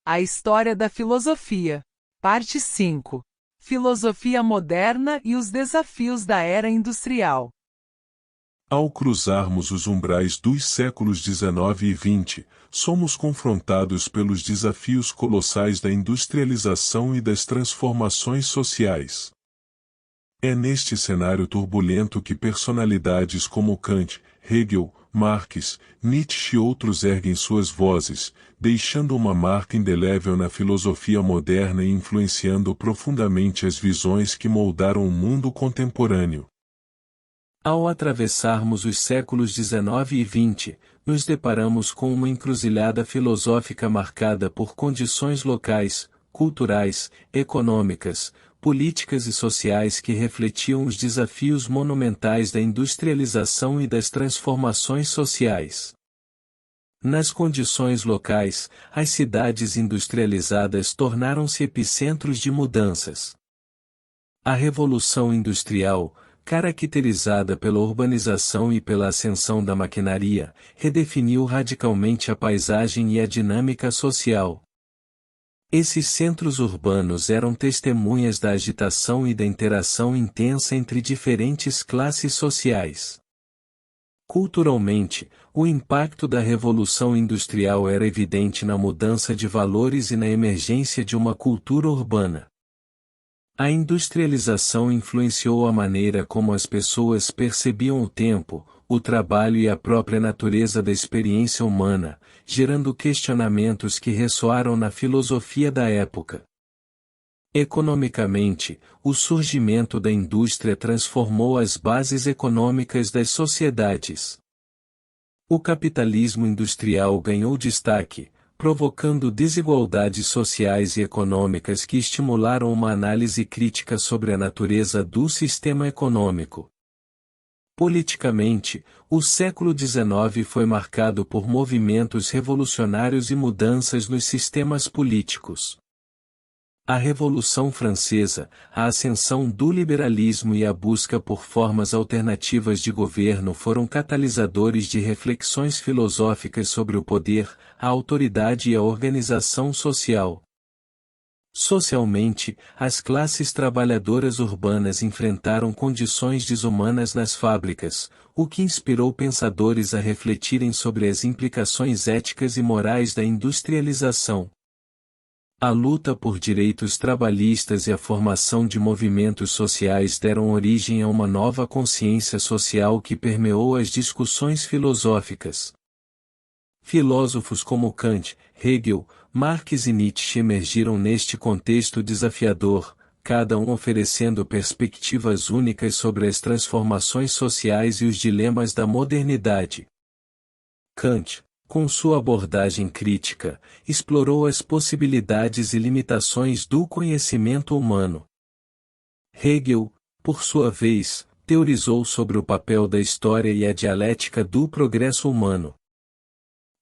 A História da Filosofia. Parte 5. Filosofia moderna e os desafios da era industrial. Ao cruzarmos os umbrais dos séculos XIX e XX, somos confrontados pelos desafios colossais da industrialização e das transformações sociais. É neste cenário turbulento que personalidades como Kant, Hegel, Marx, Nietzsche e outros erguem suas vozes, deixando uma marca indelével na filosofia moderna e influenciando profundamente as visões que moldaram o mundo contemporâneo. Ao atravessarmos os séculos XIX e XX, nos deparamos com uma encruzilhada filosófica marcada por condições locais, culturais, econômicas, políticas e sociais que refletiam os desafios monumentais da industrialização e das transformações sociais. Nas condições locais, as cidades industrializadas tornaram-se epicentros de mudanças. A Revolução Industrial, caracterizada pela urbanização e pela ascensão da maquinaria, redefiniu radicalmente a paisagem e a dinâmica social. Esses centros urbanos eram testemunhas da agitação e da interação intensa entre diferentes classes sociais. Culturalmente, o impacto da Revolução Industrial era evidente na mudança de valores e na emergência de uma cultura urbana. A industrialização influenciou a maneira como as pessoas percebiam o tempo, o trabalho e a própria natureza da experiência humana, gerando questionamentos que ressoaram na filosofia da época. Economicamente, o surgimento da indústria transformou as bases econômicas das sociedades. O capitalismo industrial ganhou destaque, provocando desigualdades sociais e econômicas que estimularam uma análise crítica sobre a natureza do sistema econômico. Politicamente, o século XIX foi marcado por movimentos revolucionários e mudanças nos sistemas políticos. A Revolução Francesa, a ascensão do liberalismo e a busca por formas alternativas de governo foram catalisadores de reflexões filosóficas sobre o poder, a autoridade e a organização social. Socialmente, as classes trabalhadoras urbanas enfrentaram condições desumanas nas fábricas, o que inspirou pensadores a refletirem sobre as implicações éticas e morais da industrialização. A luta por direitos trabalhistas e a formação de movimentos sociais deram origem a uma nova consciência social que permeou as discussões filosóficas. Filósofos como Kant, Hegel, Marx e Nietzsche emergiram neste contexto desafiador, cada um oferecendo perspectivas únicas sobre as transformações sociais e os dilemas da modernidade. Kant, com sua abordagem crítica, explorou as possibilidades e limitações do conhecimento humano. Hegel, por sua vez, teorizou sobre o papel da história e a dialética do progresso humano.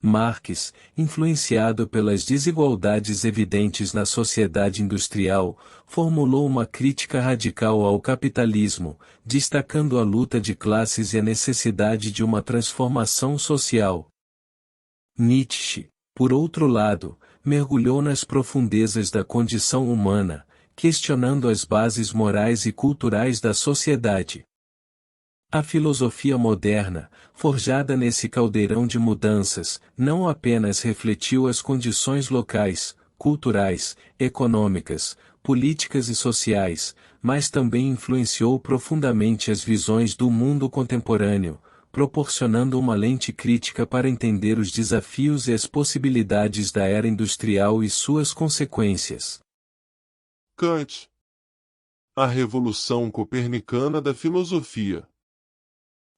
Marx, influenciado pelas desigualdades evidentes na sociedade industrial, formulou uma crítica radical ao capitalismo, destacando a luta de classes e a necessidade de uma transformação social. Nietzsche, por outro lado, mergulhou nas profundezas da condição humana, questionando as bases morais e culturais da sociedade. A filosofia moderna, forjada nesse caldeirão de mudanças, não apenas refletiu as condições locais, culturais, econômicas, políticas e sociais, mas também influenciou profundamente as visões do mundo contemporâneo, proporcionando uma lente crítica para entender os desafios e as possibilidades da era industrial e suas consequências. Kant. A Revolução Copernicana da Filosofia.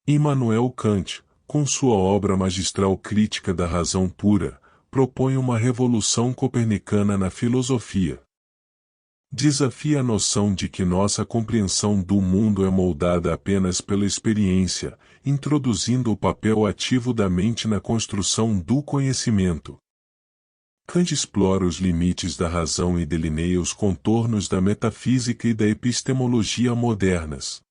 Immanuel Kant, com sua obra magistral Crítica da Razão Pura, propõe uma revolução copernicana na filosofia. Desafia a noção de que nossa compreensão do mundo é moldada apenas pela experiência, introduzindo o papel ativo da mente na construção do conhecimento. Kant explora os limites da razão e delineia os contornos da metafísica e da epistemologia modernas.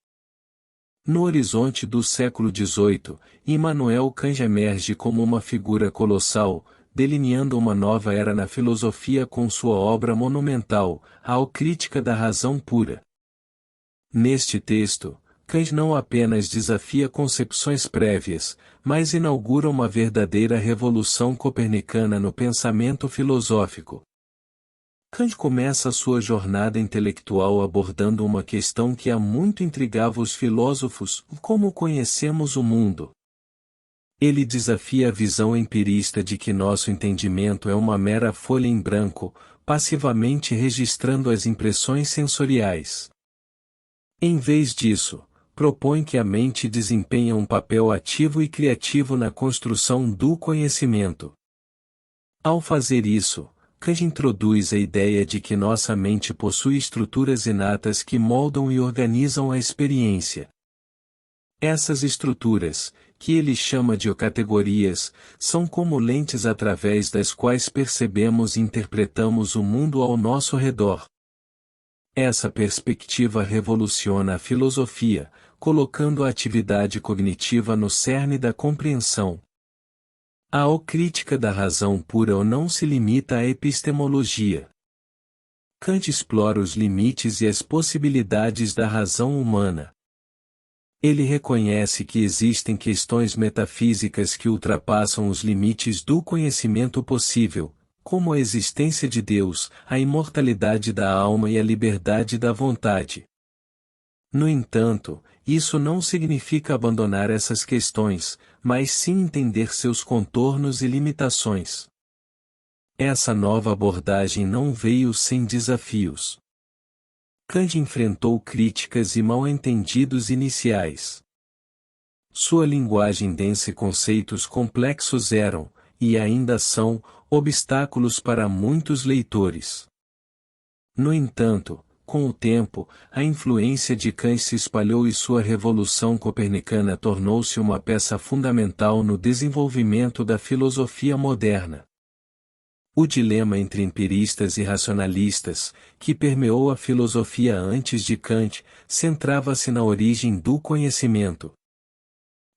No horizonte do século XVIII, Immanuel Kant emerge como uma figura colossal, delineando uma nova era na filosofia com sua obra monumental, A Crítica da Razão Pura. Neste texto, Kant não apenas desafia concepções prévias, mas inaugura uma verdadeira revolução copernicana no pensamento filosófico. Kant começa sua jornada intelectual abordando uma questão que há muito intrigava os filósofos: como conhecemos o mundo? Ele desafia a visão empirista de que nosso entendimento é uma mera folha em branco, passivamente registrando as impressões sensoriais. Em vez disso, propõe que a mente desempenhe um papel ativo e criativo na construção do conhecimento. Ao fazer isso, Kant introduz a ideia de que nossa mente possui estruturas inatas que moldam e organizam a experiência. Essas estruturas, que ele chama de categorias, são como lentes através das quais percebemos e interpretamos o mundo ao nosso redor. Essa perspectiva revoluciona a filosofia, colocando a atividade cognitiva no cerne da compreensão. A crítica da razão pura não se limita à epistemologia. Kant explora os limites e as possibilidades da razão humana. Ele reconhece que existem questões metafísicas que ultrapassam os limites do conhecimento possível, como a existência de Deus, a imortalidade da alma e a liberdade da vontade. No entanto, isso não significa abandonar essas questões, mas sim entender seus contornos e limitações. Essa nova abordagem não veio sem desafios. Kant enfrentou críticas e mal-entendidos iniciais. Sua linguagem densa e conceitos complexos eram, e ainda são, obstáculos para muitos leitores. No entanto, com o tempo, a influência de Kant se espalhou e sua revolução copernicana tornou-se uma peça fundamental no desenvolvimento da filosofia moderna. O dilema entre empiristas e racionalistas, que permeou a filosofia antes de Kant, centrava-se na origem do conhecimento.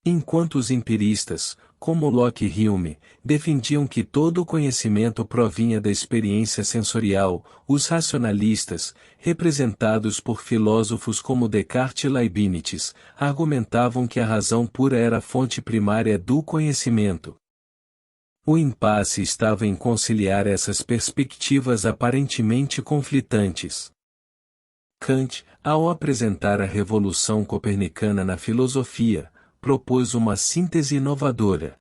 Enquanto os empiristas, como Locke e Hume, defendiam que todo o conhecimento provinha da experiência sensorial, os racionalistas, representados por filósofos como Descartes e Leibniz, argumentavam que a razão pura era a fonte primária do conhecimento. O impasse estava em conciliar essas perspectivas aparentemente conflitantes. Kant, ao apresentar a revolução copernicana na filosofia, propôs uma síntese inovadora.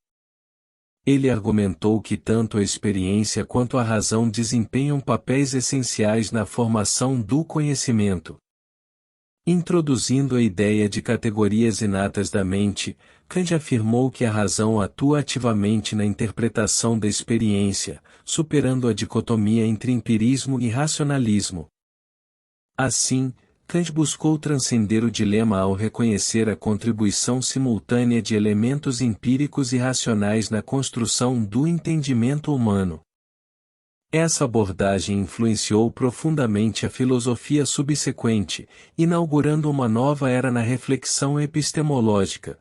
Ele argumentou que tanto a experiência quanto a razão desempenham papéis essenciais na formação do conhecimento. Introduzindo a ideia de categorias inatas da mente, Kant afirmou que a razão atua ativamente na interpretação da experiência, superando a dicotomia entre empirismo e racionalismo. Assim, Kant buscou transcender o dilema ao reconhecer a contribuição simultânea de elementos empíricos e racionais na construção do entendimento humano. Essa abordagem influenciou profundamente a filosofia subsequente, inaugurando uma nova era na reflexão epistemológica.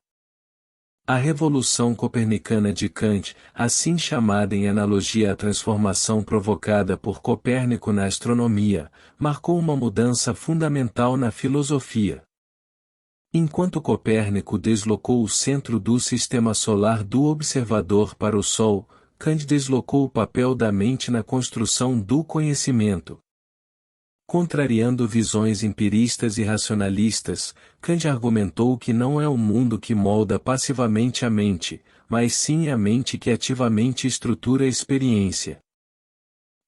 A revolução copernicana de Kant, assim chamada em analogia à transformação provocada por Copérnico na astronomia, marcou uma mudança fundamental na filosofia. Enquanto Copérnico deslocou o centro do sistema solar do observador para o Sol, Kant deslocou o papel da mente na construção do conhecimento. Contrariando visões empiristas e racionalistas, Kant argumentou que não é o mundo que molda passivamente a mente, mas sim a mente que ativamente estrutura a experiência.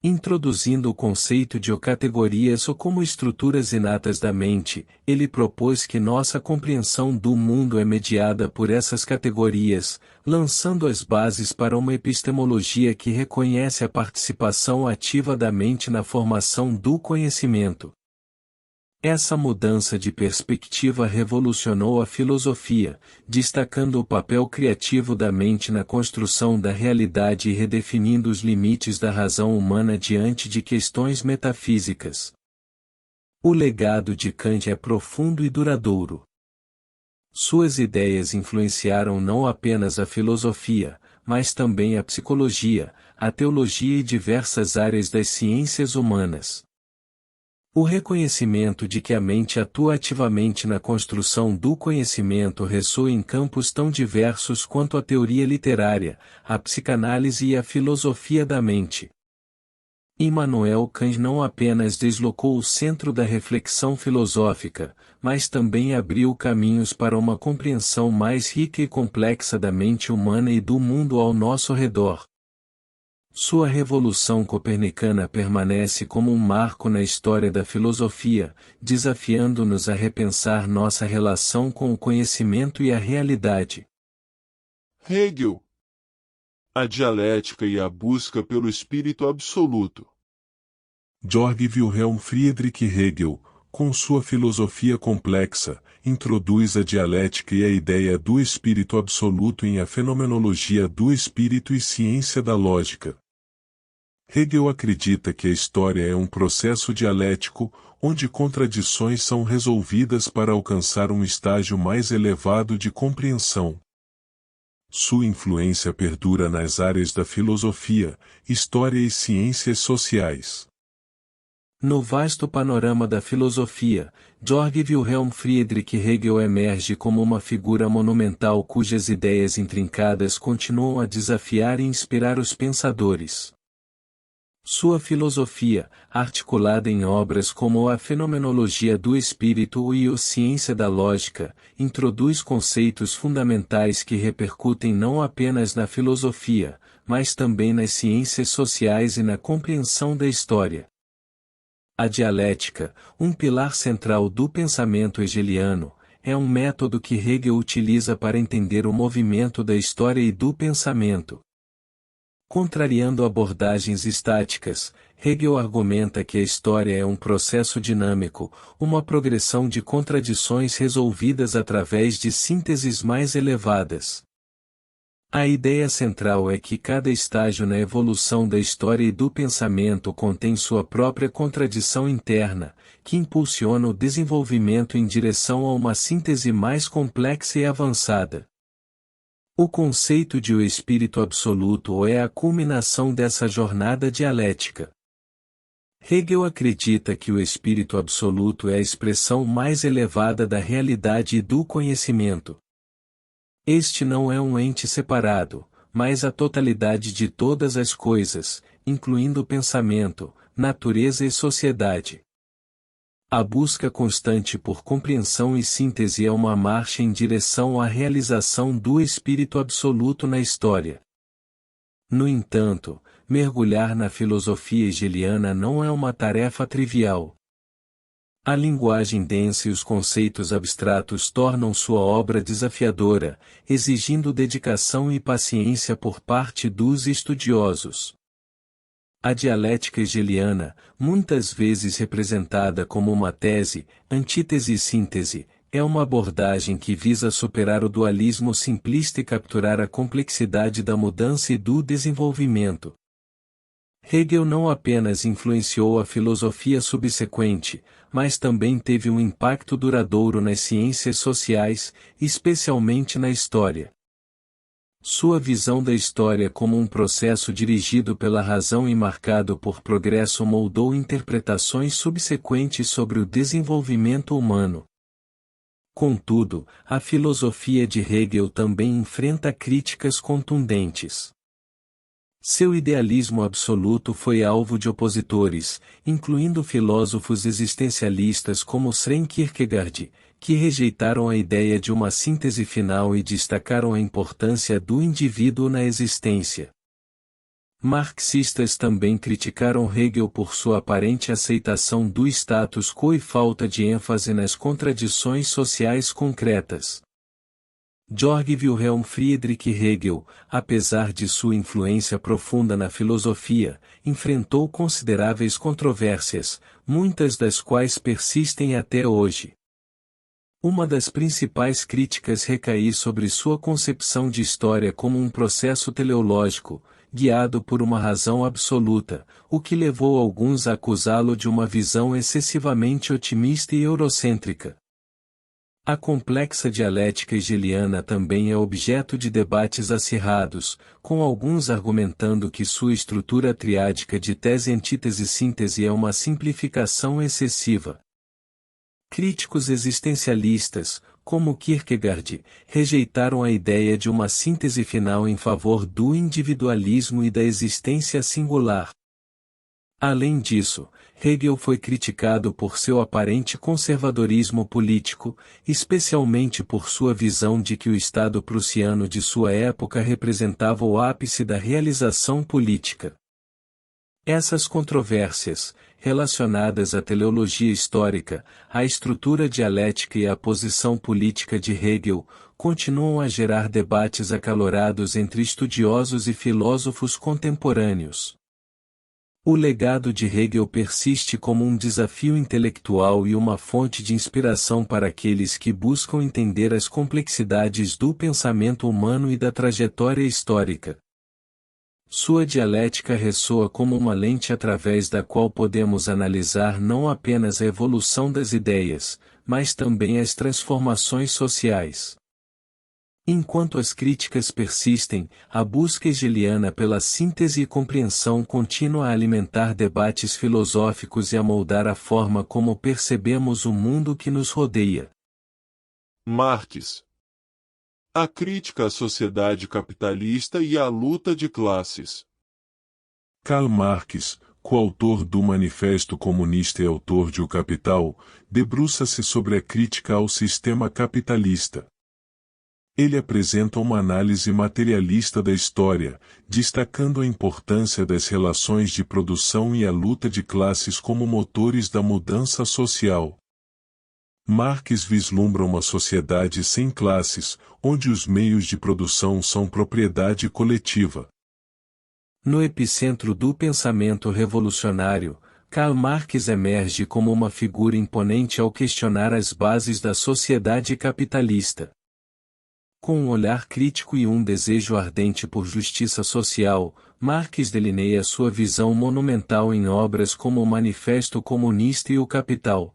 Introduzindo o conceito de categorias como estruturas inatas da mente, ele propôs que nossa compreensão do mundo é mediada por essas categorias, lançando as bases para uma epistemologia que reconhece a participação ativa da mente na formação do conhecimento. Essa mudança de perspectiva revolucionou a filosofia, destacando o papel criativo da mente na construção da realidade e redefinindo os limites da razão humana diante de questões metafísicas. O legado de Kant é profundo e duradouro. Suas ideias influenciaram não apenas a filosofia, mas também a psicologia, a teologia e diversas áreas das ciências humanas. O reconhecimento de que a mente atua ativamente na construção do conhecimento ressoa em campos tão diversos quanto a teoria literária, a psicanálise e a filosofia da mente. Immanuel Kant não apenas deslocou o centro da reflexão filosófica, mas também abriu caminhos para uma compreensão mais rica e complexa da mente humana e do mundo ao nosso redor. Sua revolução copernicana permanece como um marco na história da filosofia, desafiando-nos a repensar nossa relação com o conhecimento e a realidade. Hegel. A dialética e a busca pelo espírito absoluto. Georg Wilhelm Friedrich Hegel, com sua filosofia complexa, introduz a dialética e a ideia do espírito absoluto em A Fenomenologia do Espírito e Ciência da Lógica. Hegel acredita que a história é um processo dialético, onde contradições são resolvidas para alcançar um estágio mais elevado de compreensão. Sua influência perdura nas áreas da filosofia, história e ciências sociais. No vasto panorama da filosofia, Georg Wilhelm Friedrich Hegel emerge como uma figura monumental cujas ideias intrincadas continuam a desafiar e inspirar os pensadores. Sua filosofia, articulada em obras como A Fenomenologia do Espírito e A Ciência da Lógica, introduz conceitos fundamentais que repercutem não apenas na filosofia, mas também nas ciências sociais e na compreensão da história. A dialética, um pilar central do pensamento hegeliano, é um método que Hegel utiliza para entender o movimento da história e do pensamento. Contrariando abordagens estáticas, Hegel argumenta que a história é um processo dinâmico, uma progressão de contradições resolvidas através de sínteses mais elevadas. A ideia central é que cada estágio na evolução da história e do pensamento contém sua própria contradição interna, que impulsiona o desenvolvimento em direção a uma síntese mais complexa e avançada. O conceito de o espírito absoluto é a culminação dessa jornada dialética. Hegel acredita que o espírito absoluto é a expressão mais elevada da realidade e do conhecimento. Este não é um ente separado, mas a totalidade de todas as coisas, incluindo pensamento, natureza e sociedade. A busca constante por compreensão e síntese é uma marcha em direção à realização do espírito absoluto na história. No entanto, mergulhar na filosofia hegeliana não é uma tarefa trivial. A linguagem densa e os conceitos abstratos tornam sua obra desafiadora, exigindo dedicação e paciência por parte dos estudiosos. A dialética hegeliana, muitas vezes representada como uma tese, antítese e síntese, é uma abordagem que visa superar o dualismo simplista e capturar a complexidade da mudança e do desenvolvimento. Hegel não apenas influenciou a filosofia subsequente, mas também teve um impacto duradouro nas ciências sociais, especialmente na história. Sua visão da história como um processo dirigido pela razão e marcado por progresso moldou interpretações subsequentes sobre o desenvolvimento humano. Contudo, a filosofia de Hegel também enfrenta críticas contundentes. Seu idealismo absoluto foi alvo de opositores, incluindo filósofos existencialistas como Søren Kierkegaard, que rejeitaram a ideia de uma síntese final e destacaram a importância do indivíduo na existência. Marxistas também criticaram Hegel por sua aparente aceitação do status quo e falta de ênfase nas contradições sociais concretas. Georg Wilhelm Friedrich Hegel, apesar de sua influência profunda na filosofia, enfrentou consideráveis controvérsias, muitas das quais persistem até hoje. Uma das principais críticas recai sobre sua concepção de história como um processo teleológico, guiado por uma razão absoluta, o que levou alguns a acusá-lo de uma visão excessivamente otimista e eurocêntrica. A complexa dialética hegeliana também é objeto de debates acirrados, com alguns argumentando que sua estrutura triádica de tese-antítese-síntese é uma simplificação excessiva. Críticos existencialistas, como Kierkegaard, rejeitaram a ideia de uma síntese final em favor do individualismo e da existência singular. Além disso, Hegel foi criticado por seu aparente conservadorismo político, especialmente por sua visão de que o Estado prussiano de sua época representava o ápice da realização política. Essas controvérsias, relacionadas à teleologia histórica, à estrutura dialética e à posição política de Hegel, continuam a gerar debates acalorados entre estudiosos e filósofos contemporâneos. O legado de Hegel persiste como um desafio intelectual e uma fonte de inspiração para aqueles que buscam entender as complexidades do pensamento humano e da trajetória histórica. Sua dialética ressoa como uma lente através da qual podemos analisar não apenas a evolução das ideias, mas também as transformações sociais. Enquanto as críticas persistem, a busca hegeliana pela síntese e compreensão continua a alimentar debates filosóficos e a moldar a forma como percebemos o mundo que nos rodeia. Marx. A crítica à sociedade capitalista e à luta de classes. Karl Marx, coautor do Manifesto Comunista e autor de O Capital, debruça-se sobre a crítica ao sistema capitalista. Ele apresenta uma análise materialista da história, destacando a importância das relações de produção e a luta de classes como motores da mudança social. Marx vislumbra uma sociedade sem classes, onde os meios de produção são propriedade coletiva. No epicentro do pensamento revolucionário, Karl Marx emerge como uma figura imponente ao questionar as bases da sociedade capitalista. Com um olhar crítico e um desejo ardente por justiça social, Marx delineia sua visão monumental em obras como o Manifesto Comunista e O Capital.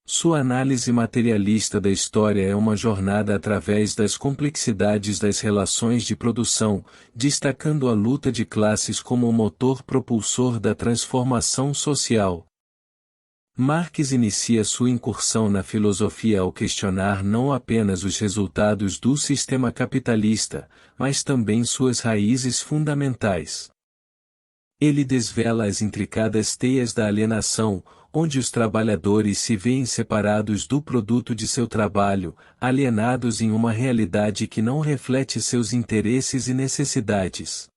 Sua análise materialista da história é uma jornada através das complexidades das relações de produção, destacando a luta de classes como o motor propulsor da transformação social. Marx inicia sua incursão na filosofia ao questionar não apenas os resultados do sistema capitalista, mas também suas raízes fundamentais. Ele desvela as intricadas teias da alienação, onde os trabalhadores se veem separados do produto de seu trabalho, alienados em uma realidade que não reflete seus interesses e necessidades.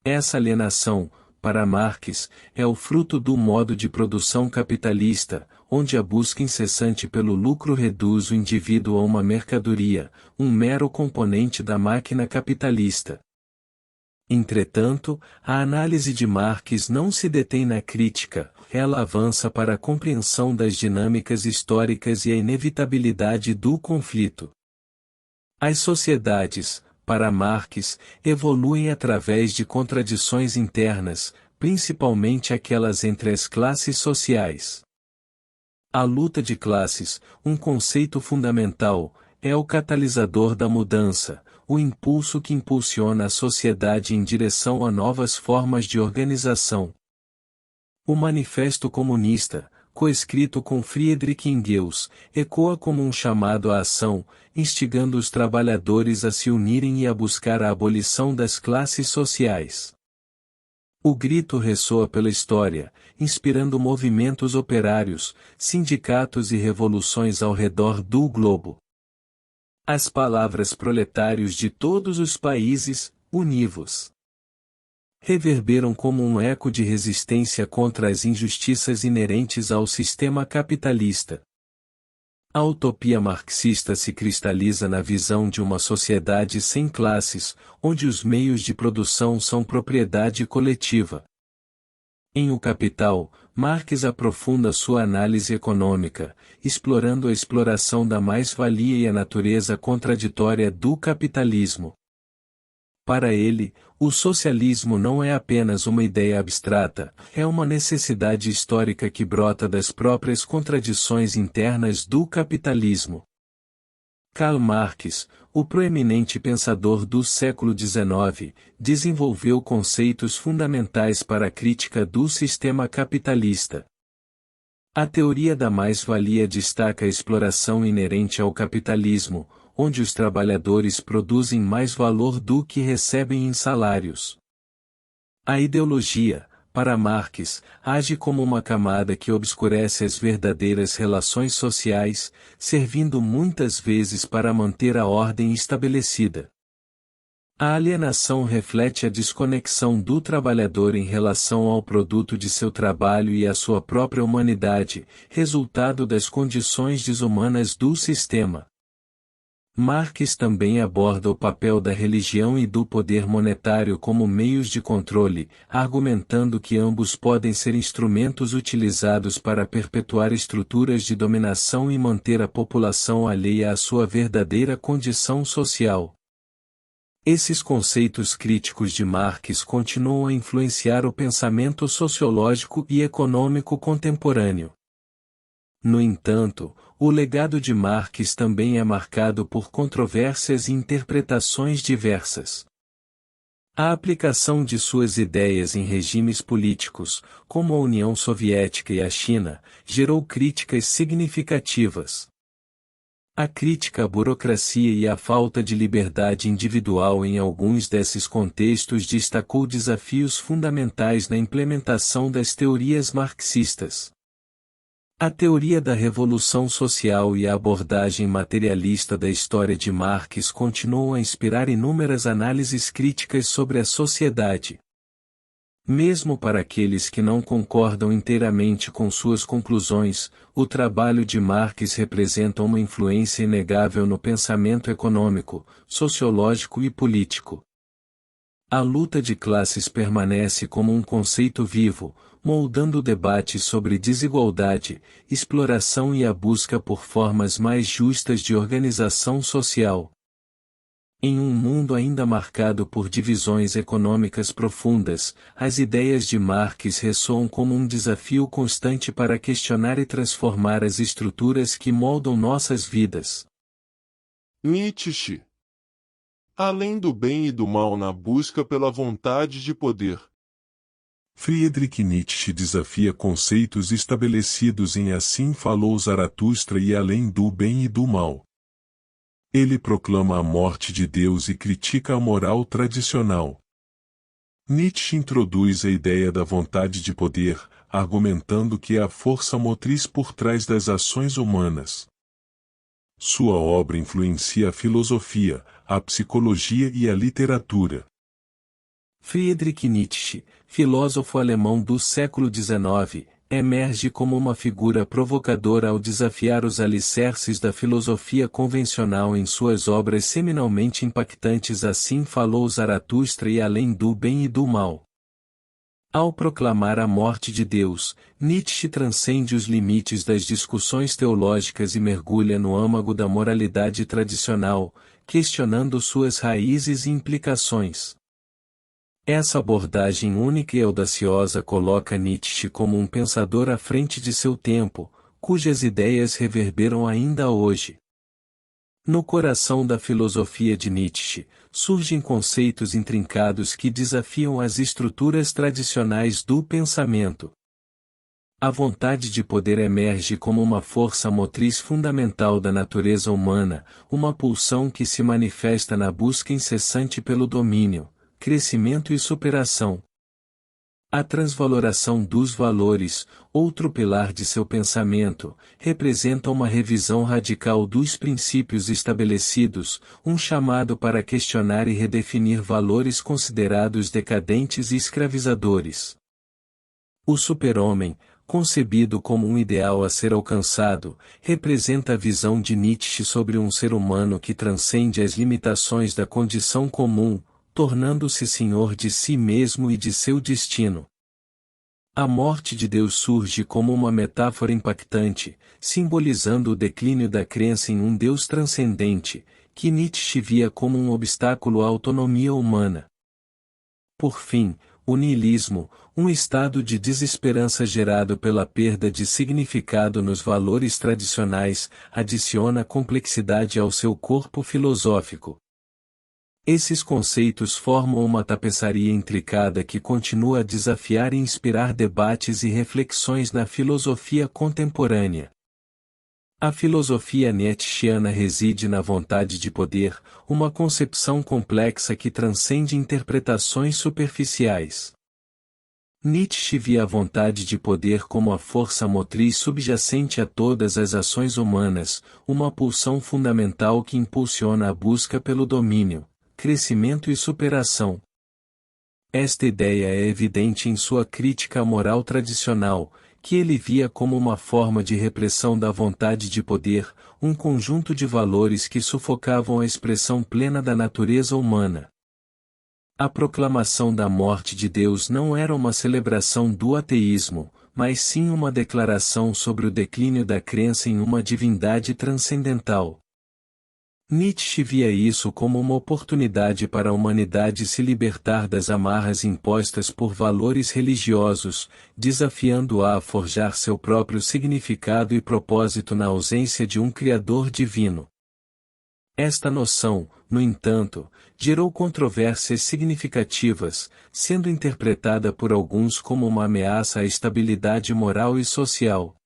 Essa alienação, para Marx, é o fruto do modo de produção capitalista, onde a busca incessante pelo lucro reduz o indivíduo a uma mercadoria, um mero componente da máquina capitalista. Entretanto, a análise de Marx não se detém na crítica, ela avança para a compreensão das dinâmicas históricas e a inevitabilidade do conflito. As sociedades, para Marx, evoluem através de contradições internas, principalmente aquelas entre as classes sociais. A luta de classes, um conceito fundamental, é o catalisador da mudança, o impulso que impulsiona a sociedade em direção a novas formas de organização. O Manifesto Comunista, coescrito com Friedrich Engels, ecoa como um chamado à ação, instigando os trabalhadores a se unirem e a buscar a abolição das classes sociais. O grito ressoa pela história, inspirando movimentos operários, sindicatos e revoluções ao redor do globo. As palavras proletários de todos os países, univos, reverberam como um eco de resistência contra as injustiças inerentes ao sistema capitalista. A utopia marxista se cristaliza na visão de uma sociedade sem classes, onde os meios de produção são propriedade coletiva. Em O Capital, Marx aprofunda sua análise econômica, explorando a exploração da mais-valia e a natureza contraditória do capitalismo. Para ele, o socialismo não é apenas uma ideia abstrata, é uma necessidade histórica que brota das próprias contradições internas do capitalismo. Karl Marx, o proeminente pensador do século XIX, desenvolveu conceitos fundamentais para a crítica do sistema capitalista. A teoria da mais-valia destaca a exploração inerente ao capitalismo, onde os trabalhadores produzem mais valor do que recebem em salários. A ideologia, para Marx, age como uma camada que obscurece as verdadeiras relações sociais, servindo muitas vezes para manter a ordem estabelecida. A alienação reflete a desconexão do trabalhador em relação ao produto de seu trabalho e à sua própria humanidade, resultado das condições desumanas do sistema. Marx também aborda o papel da religião e do poder monetário como meios de controle, argumentando que ambos podem ser instrumentos utilizados para perpetuar estruturas de dominação e manter a população alheia à sua verdadeira condição social. Esses conceitos críticos de Marx continuam a influenciar o pensamento sociológico e econômico contemporâneo. No entanto, o legado de Marx também é marcado por controvérsias e interpretações diversas. A aplicação de suas ideias em regimes políticos, como a União Soviética e a China, gerou críticas significativas. A crítica à burocracia e à falta de liberdade individual em alguns desses contextos destacou desafios fundamentais na implementação das teorias marxistas. A teoria da revolução social e a abordagem materialista da história de Marx continuam a inspirar inúmeras análises críticas sobre a sociedade. Mesmo para aqueles que não concordam inteiramente com suas conclusões, o trabalho de Marx representa uma influência inegável no pensamento econômico, sociológico e político. A luta de classes permanece como um conceito vivo, moldando o debate sobre desigualdade, exploração e a busca por formas mais justas de organização social. Em um mundo ainda marcado por divisões econômicas profundas, as ideias de Marx ressoam como um desafio constante para questionar e transformar as estruturas que moldam nossas vidas. Nietzsche. Além do bem e do mal na busca pela vontade de poder. Friedrich Nietzsche desafia conceitos estabelecidos em Assim Falou Zaratustra e além do bem e do mal. Ele proclama a morte de Deus e critica a moral tradicional. Nietzsche introduz a ideia da vontade de poder, argumentando que é a força motriz por trás das ações humanas. Sua obra influencia a filosofia, a psicologia e a literatura. Friedrich Nietzsche, filósofo alemão do século XIX, emerge como uma figura provocadora ao desafiar os alicerces da filosofia convencional em suas obras seminalmente impactantes Assim Falou Zaratustra e Além do Bem e do Mal. Ao proclamar a morte de Deus, Nietzsche transcende os limites das discussões teológicas e mergulha no âmago da moralidade tradicional, questionando suas raízes e implicações. Essa abordagem única e audaciosa coloca Nietzsche como um pensador à frente de seu tempo, cujas ideias reverberam ainda hoje. No coração da filosofia de Nietzsche, surgem conceitos intrincados que desafiam as estruturas tradicionais do pensamento. A vontade de poder emerge como uma força motriz fundamental da natureza humana, uma pulsão que se manifesta na busca incessante pelo domínio, crescimento e superação. A transvaloração dos valores, outro pilar de seu pensamento, representa uma revisão radical dos princípios estabelecidos, um chamado para questionar e redefinir valores considerados decadentes e escravizadores. O super-homem, concebido como um ideal a ser alcançado, representa a visão de Nietzsche sobre um ser humano que transcende as limitações da condição comum, tornando-se senhor de si mesmo e de seu destino. A morte de Deus surge como uma metáfora impactante, simbolizando o declínio da crença em um Deus transcendente, que Nietzsche via como um obstáculo à autonomia humana. Por fim, o niilismo, um estado de desesperança gerado pela perda de significado nos valores tradicionais, adiciona complexidade ao seu corpo filosófico. Esses conceitos formam uma tapeçaria intricada que continua a desafiar e inspirar debates e reflexões na filosofia contemporânea. A filosofia nietzschiana reside na vontade de poder, uma concepção complexa que transcende interpretações superficiais. Nietzsche via a vontade de poder como a força motriz subjacente a todas as ações humanas, uma pulsão fundamental que impulsiona a busca pelo domínio, crescimento e superação. Esta ideia é evidente em sua crítica à moral tradicional, que ele via como uma forma de repressão da vontade de poder, um conjunto de valores que sufocavam a expressão plena da natureza humana. A proclamação da morte de Deus não era uma celebração do ateísmo, mas sim uma declaração sobre o declínio da crença em uma divindade transcendental. Nietzsche via isso como uma oportunidade para a humanidade se libertar das amarras impostas por valores religiosos, desafiando-a a forjar seu próprio significado e propósito na ausência de um Criador divino. Esta noção, no entanto, gerou controvérsias significativas, sendo interpretada por alguns como uma ameaça à estabilidade moral e social.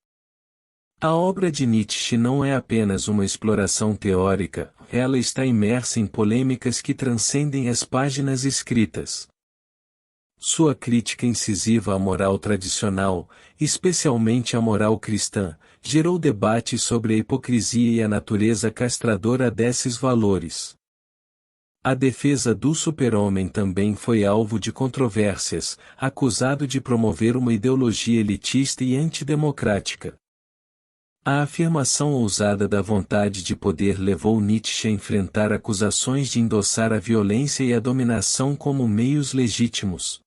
A obra de Nietzsche não é apenas uma exploração teórica, ela está imersa em polêmicas que transcendem as páginas escritas. Sua crítica incisiva à moral tradicional, especialmente à moral cristã, gerou debates sobre a hipocrisia e a natureza castradora desses valores. A defesa do super-homem também foi alvo de controvérsias, acusado de promover uma ideologia elitista e antidemocrática. A afirmação ousada da vontade de poder levou Nietzsche a enfrentar acusações de endossar a violência e a dominação como meios legítimos.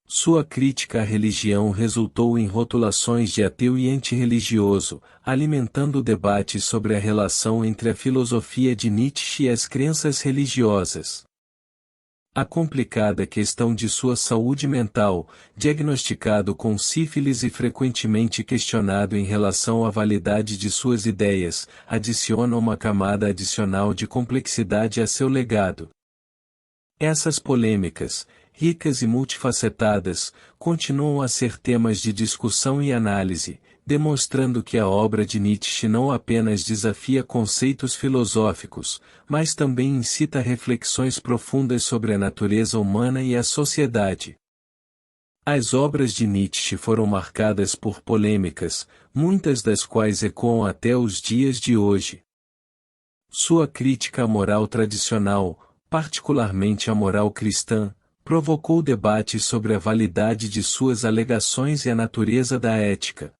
Sua crítica à religião resultou em rotulações de ateu e antirreligioso, alimentando o debate sobre a relação entre a filosofia de Nietzsche e as crenças religiosas. A complicada questão de sua saúde mental, diagnosticado com sífilis e frequentemente questionado em relação à validade de suas ideias, adiciona uma camada adicional de complexidade a seu legado. Essas polêmicas, ricas e multifacetadas, continuam a ser temas de discussão e análise, demonstrando que a obra de Nietzsche não apenas desafia conceitos filosóficos, mas também incita reflexões profundas sobre a natureza humana e a sociedade. As obras de Nietzsche foram marcadas por polêmicas, muitas das quais ecoam até os dias de hoje. Sua crítica à moral tradicional, particularmente à moral cristã, provocou debates sobre a validade de suas alegações e a natureza da ética.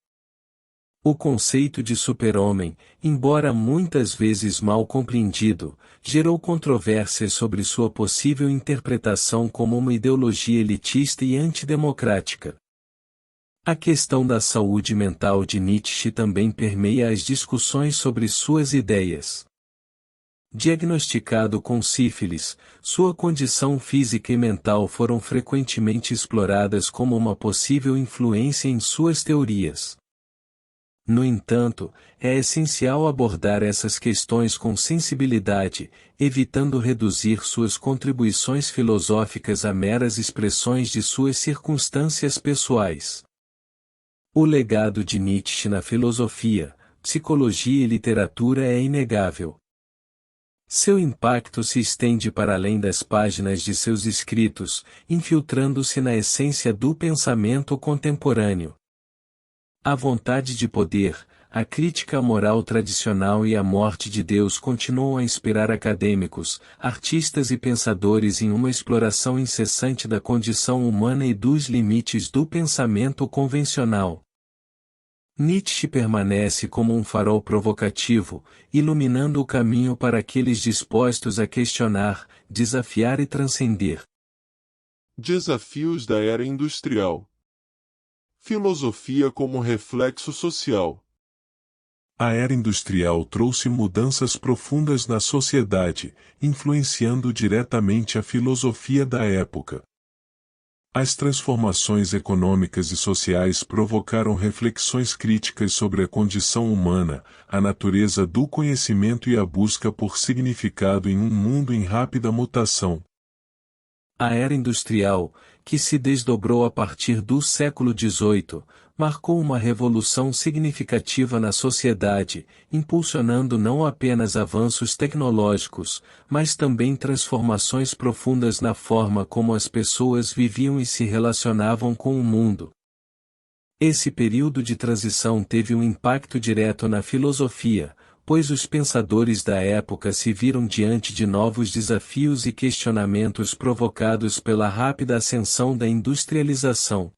O conceito de super-homem, embora muitas vezes mal compreendido, gerou controvérsias sobre sua possível interpretação como uma ideologia elitista e antidemocrática. A questão da saúde mental de Nietzsche também permeia as discussões sobre suas ideias. Diagnosticado com sífilis, sua condição física e mental foram frequentemente exploradas como uma possível influência em suas teorias. No entanto, é essencial abordar essas questões com sensibilidade, evitando reduzir suas contribuições filosóficas a meras expressões de suas circunstâncias pessoais. O legado de Nietzsche na filosofia, psicologia e literatura é inegável. Seu impacto se estende para além das páginas de seus escritos, infiltrando-se na essência do pensamento contemporâneo. A vontade de poder, a crítica à moral tradicional e a morte de Deus continuam a inspirar acadêmicos, artistas e pensadores em uma exploração incessante da condição humana e dos limites do pensamento convencional. Nietzsche permanece como um farol provocativo, iluminando o caminho para aqueles dispostos a questionar, desafiar e transcender. Desafios da era industrial. Filosofia como reflexo social. A era industrial trouxe mudanças profundas na sociedade, influenciando diretamente a filosofia da época. As transformações econômicas e sociais provocaram reflexões críticas sobre a condição humana, a natureza do conhecimento e a busca por significado em um mundo em rápida mutação. A era industrial, que se desdobrou a partir do século XVIII, marcou uma revolução significativa na sociedade, impulsionando não apenas avanços tecnológicos, mas também transformações profundas na forma como as pessoas viviam e se relacionavam com o mundo. Esse período de transição teve um impacto direto na filosofia, pois os pensadores da época se viram diante de novos desafios e questionamentos provocados pela rápida ascensão da industrialização.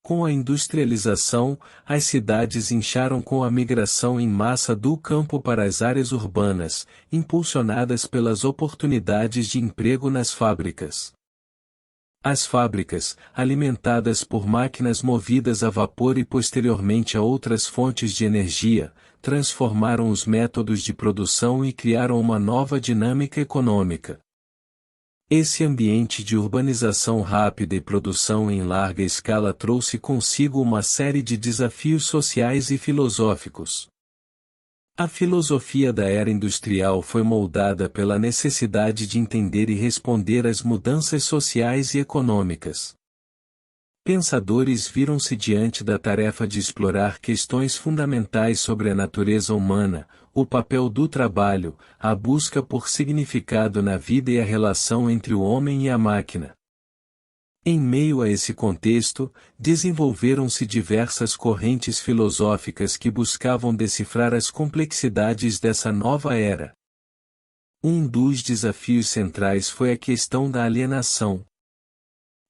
Com a industrialização, as cidades incharam com a migração em massa do campo para as áreas urbanas, impulsionadas pelas oportunidades de emprego nas fábricas. As fábricas, alimentadas por máquinas movidas a vapor e posteriormente a outras fontes de energia, transformaram os métodos de produção e criaram uma nova dinâmica econômica. Esse ambiente de urbanização rápida e produção em larga escala trouxe consigo uma série de desafios sociais e filosóficos. A filosofia da era industrial foi moldada pela necessidade de entender e responder às mudanças sociais e econômicas. Pensadores viram-se diante da tarefa de explorar questões fundamentais sobre a natureza humana, o papel do trabalho, a busca por significado na vida e a relação entre o homem e a máquina. Em meio a esse contexto, desenvolveram-se diversas correntes filosóficas que buscavam decifrar as complexidades dessa nova era. Um dos desafios centrais foi a questão da alienação.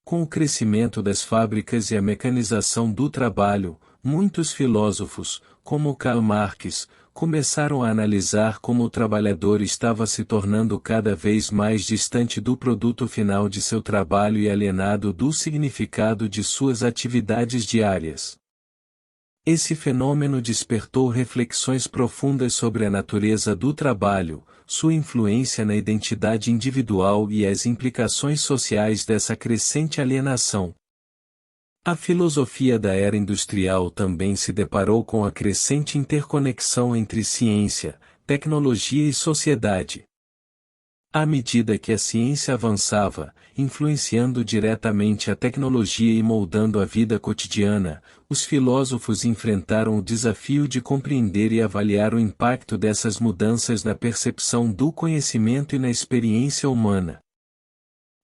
Com o crescimento das fábricas e a mecanização do trabalho, muitos filósofos, como Karl Marx, começaram a analisar como o trabalhador estava se tornando cada vez mais distante do produto final de seu trabalho e alienado do significado de suas atividades diárias. Esse fenômeno despertou reflexões profundas sobre a natureza do trabalho, sua influência na identidade individual e as implicações sociais dessa crescente alienação. A filosofia da era industrial também se deparou com a crescente interconexão entre ciência, tecnologia e sociedade. À medida que a ciência avançava, influenciando diretamente a tecnologia e moldando a vida cotidiana, os filósofos enfrentaram o desafio de compreender e avaliar o impacto dessas mudanças na percepção do conhecimento e na experiência humana.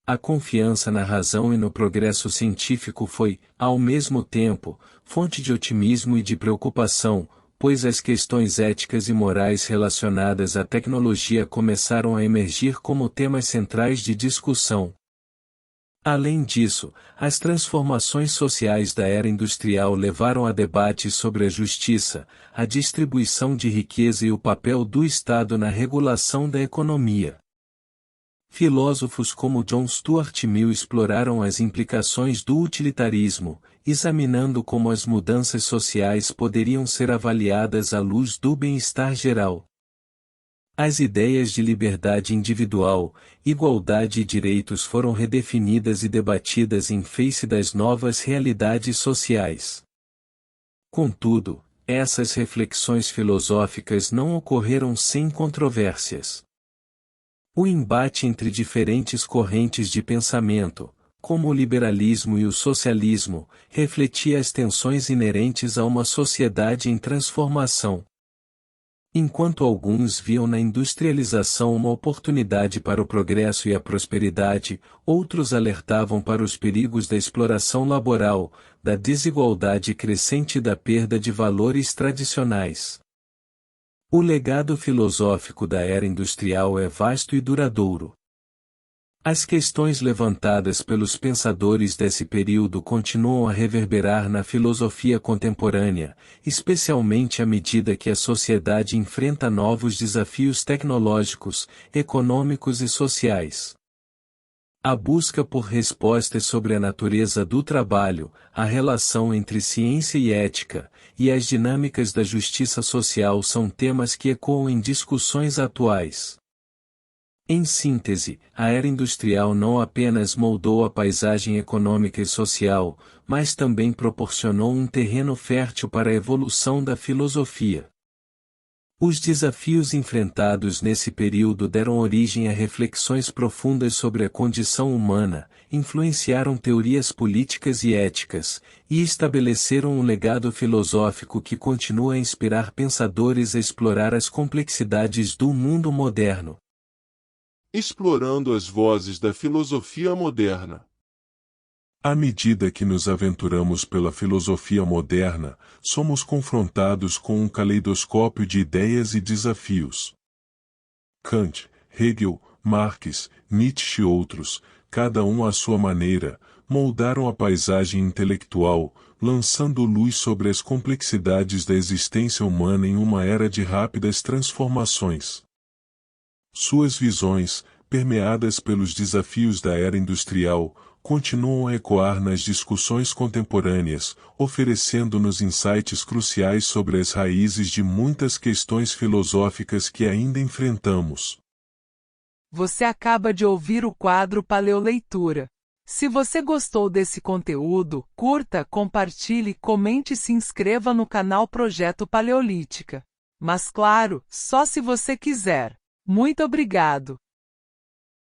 A confiança na razão e no progresso científico foi, ao mesmo tempo, fonte de otimismo e de preocupação, pois as questões éticas e morais relacionadas à tecnologia começaram a emergir como temas centrais de discussão. Além disso, as transformações sociais da era industrial levaram a debates sobre a justiça, a distribuição de riqueza e o papel do Estado na regulação da economia. Filósofos como John Stuart Mill exploraram as implicações do utilitarismo, examinando como as mudanças sociais poderiam ser avaliadas à luz do bem-estar geral. As ideias de liberdade individual, igualdade e direitos foram redefinidas e debatidas em face das novas realidades sociais. Contudo, essas reflexões filosóficas não ocorreram sem controvérsias. O embate entre diferentes correntes de pensamento, como o liberalismo e o socialismo, refletia as tensões inerentes a uma sociedade em transformação. Enquanto alguns viam na industrialização uma oportunidade para o progresso e a prosperidade, outros alertavam para os perigos da exploração laboral, da desigualdade crescente e da perda de valores tradicionais. O legado filosófico da era industrial é vasto e duradouro. As questões levantadas pelos pensadores desse período continuam a reverberar na filosofia contemporânea, especialmente à medida que a sociedade enfrenta novos desafios tecnológicos, econômicos e sociais. A busca por respostas sobre a natureza do trabalho, a relação entre ciência e ética, e as dinâmicas da justiça social são temas que ecoam em discussões atuais. Em síntese, a era industrial não apenas moldou a paisagem econômica e social, mas também proporcionou um terreno fértil para a evolução da filosofia. Os desafios enfrentados nesse período deram origem a reflexões profundas sobre a condição humana, influenciaram teorias políticas e éticas, e estabeleceram um legado filosófico que continua a inspirar pensadores a explorar as complexidades do mundo moderno. Explorando as vozes da filosofia moderna. À medida que nos aventuramos pela filosofia moderna, somos confrontados com um caleidoscópio de ideias e desafios. Kant, Hegel, Marx, Nietzsche e outros, cada um à sua maneira, moldaram a paisagem intelectual, lançando luz sobre as complexidades da existência humana em uma era de rápidas transformações. Suas visões, permeadas pelos desafios da era industrial, continuam a ecoar nas discussões contemporâneas, oferecendo-nos insights cruciais sobre as raízes de muitas questões filosóficas que ainda enfrentamos. Você acaba de ouvir o quadro Paleoleitura. Se você gostou desse conteúdo, curta, compartilhe, comente e se inscreva no canal Projeto Paleolítica. Mas claro, só se você quiser. Muito obrigado!